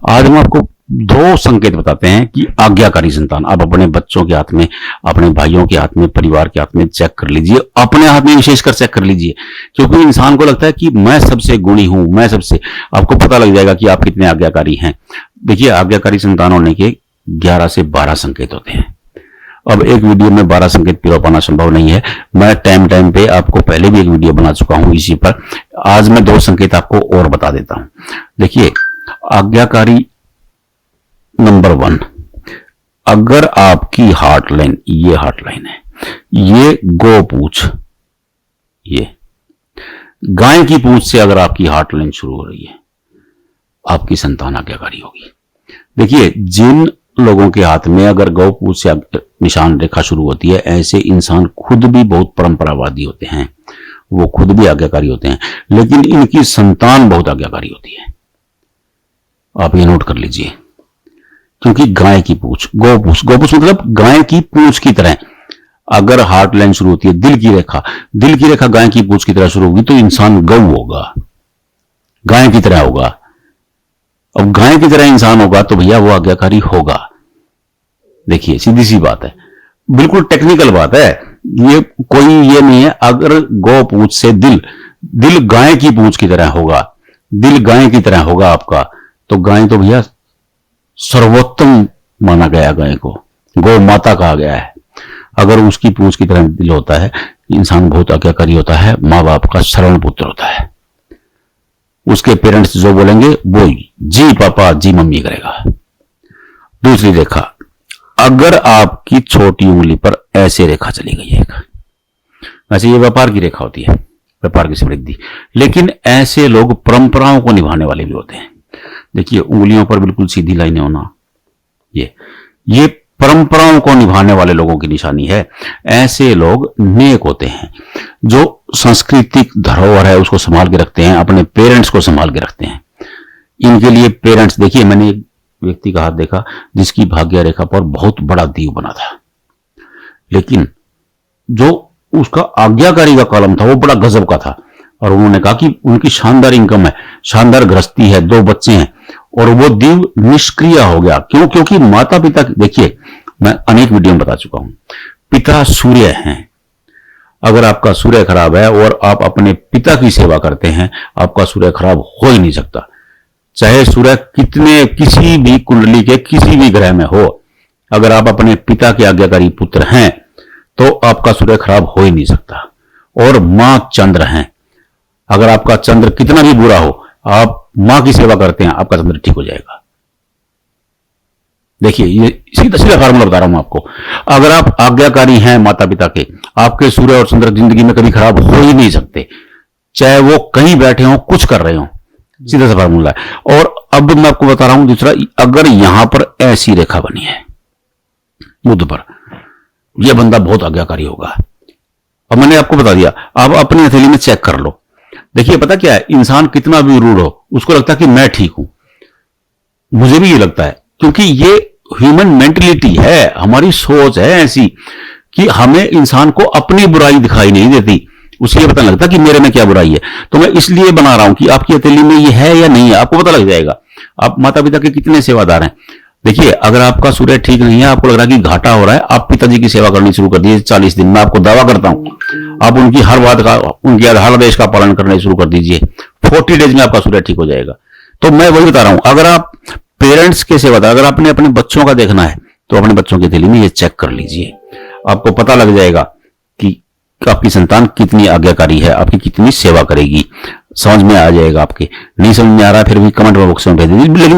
आज हम आपको दो संकेत बताते हैं कि आज्ञाकारी संतान। आप अपने बच्चों के हाथ में, अपने भाइयों के हाथ में, परिवार के हाथ में चेक कर लीजिए, अपने हाथ में विशेषकर चेक कर लीजिए, क्योंकि इंसान को लगता है कि मैं सबसे गुणी हूं, मैं सबसे। आपको पता लग जाएगा कि आप कितने आज्ञाकारी हैं। देखिए, आज्ञाकारी संतान होने के 11 से 12 संकेत होते हैं। अब एक वीडियो में 12 संकेत पूरा पाना संभव नहीं है। मैं टाइम पे आपको पहले भी एक वीडियो बना चुका हूं इसी पर। आज मैं 2 संकेत आपको और बता देता हूं। देखिए, आज्ञाकारी नंबर 1, अगर आपकी हार्ट लाइन, ये हार्ट लाइन है, ये गो पूछ, ये गाय की पूछ से अगर आपकी हार्ट लाइन शुरू हो रही है, आपकी संतान आज्ञाकारी होगी। देखिए, जिन लोगों के हाथ में अगर गौ पूछ से निशान रेखा शुरू होती है, ऐसे इंसान खुद भी बहुत परंपरावादी होते हैं, वो खुद भी आज्ञाकारी होते हैं, लेकिन इनकी संतान बहुत आज्ञाकारी होती है। आप ये नोट कर लीजिए, क्योंकि गाय की पूछ, गौ पूछ मतलब गाय की पूछ की तरह अगर हार्ट लाइन शुरू होती है, दिल की रेखा गाय की पूछ की तरह शुरू होगी, तो इंसान गौ होगा, गाय की तरह होगा। अब गाय की तरह इंसान होगा तो भैया वो आज्ञाकारी होगा। देखिए, सीधी सी बात है, बिल्कुल टेक्निकल बात है, ये कोई ये नहीं है। अगर गौ पूछ से दिल गाय की पूछ की तरह होगा, दिल गाय की तरह होगा आपका, तो गाय तो भैया सर्वोत्तम माना गया, गाय को गौ माता कहा गया है। अगर उसकी पूछ की तरह दिल होता है, इंसान बहुत आज्ञाकारी होता है, माँ बाप का शरण पुत्र होता है। उसके पेरेंट्स जो बोलेंगे वो जी पापा जी मम्मी करेगा। दूसरी रेखा, अगर आपकी छोटी उंगली पर ऐसे रेखा चली गई है, वैसे ये व्यापार की रेखा होती है, व्यापार की समृद्धि, लेकिन ऐसे लोग परंपराओं को निभाने वाले भी होते हैं। देखिए, उंगलियों पर बिल्कुल सीधी लाइनें होना, ये परंपराओं को निभाने वाले लोगों की निशानी है। ऐसे लोग नेक होते हैं, जो सांस्कृतिक धरोहर है उसको संभाल के रखते हैं, अपने पेरेंट्स को संभाल के रखते हैं। इनके लिए पेरेंट्स, देखिए, मैंने एक व्यक्ति का हाथ देखा जिसकी भाग्य रेखा पर बहुत बड़ा दीव बना था, लेकिन जो उसका आज्ञाकारी का कॉलम था वो बड़ा गजब का था। और उन्होंने कहा कि उनकी शानदार इनकम है, शानदार गृहस्थी है, 2 बच्चे हैं, और वो दीव निष्क्रिय हो गया। क्यों? क्योंकि माता पिता, देखिए मैं अनेक वीडियो में बता चुका हूं, पिता सूर्य हैं। अगर आपका सूर्य खराब है और आप अपने पिता की सेवा करते हैं, आपका सूर्य खराब हो ही नहीं सकता। चाहे सूर्य किसी भी कुंडली के किसी भी ग्रह में हो, अगर आप अपने पिता के आज्ञाकारी पुत्र हैं तो आपका सूर्य खराब हो ही नहीं सकता। और मां चंद्र हैं, अगर आपका चंद्र कितना भी बुरा हो, आप मां की सेवा करते हैं, आपका चंद्र ठीक हो जाएगा। देखिए, ये सीधा फार्मूला बता रहा हूं आपको। अगर आप आज्ञाकारी हैं माता पिता के, आपके सूर्य और चंद्र जिंदगी में कभी खराब हो ही नहीं सकते, चाहे वो कहीं बैठे हो, कुछ कर रहे हो। सीधा सा फार्मूला है। और अब मैं आपको बता रहा हूं दूसरा, अगर यहां पर ऐसी रेखा बनी है बुध पर, यह बंदा बहुत आज्ञाकारी होगा। अब मैंने आपको बता दिया, आप अपनी हथेली में चेक कर लो। देखिए, पता क्या है, इंसान कितना भी रूड हो, उसको लगता है कि मैं ठीक हूं। मुझे भी ये लगता है, क्योंकि ये ह्यूमन मेंटलिटी है, हमारी सोच है ऐसी कि हमें इंसान को अपनी बुराई दिखाई नहीं देती, उसे ये पता लगता कि मेरे में क्या बुराई है। तो मैं इसलिए बना रहा हूं कि आपकी हथेली में ये है या नहीं है, आपको पता लग जाएगा आप माता पिता के कितने सेवादार हैं। देखिए, अगर आपका सूर्य ठीक नहीं है, आपको लग रहा है कि घाटा हो रहा है, आप पिताजी की सेवा करनी शुरू कर दीजिए 40 दिन में। आपको दावा करता हूं, आप उनकी हर बात का, उनके हर आदेश का पालन करना शुरू कर दीजिए, 40 डेज में आपका सूर्य ठीक हो जाएगा। तो मैं वही बता रहा हूं, अगर आप पेरेंट्स के सेवादार, अगर आपने अपने बच्चों का देखना है तो अपने बच्चों की हथेली में ये चेक कर लीजिए, आपको पता लग जाएगा कि आपकी संतान कितनी आज्ञाकारी है, आपकी कितनी सेवा करेगी, समझ में आ जाएगा। आपके नहीं समझ में आ रहा है फिर भी कमेंट बॉक्स में भेज दीजिए, लेकिन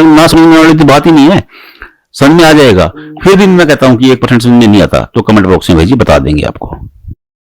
ना समझने वाली तो बात ही नहीं है, समझ में आ जाएगा। फिर भी मैं कहता हूं कि 1% समझ में नहीं आता तो कमेंट बॉक्स में भेजिए, बता देंगे आपको।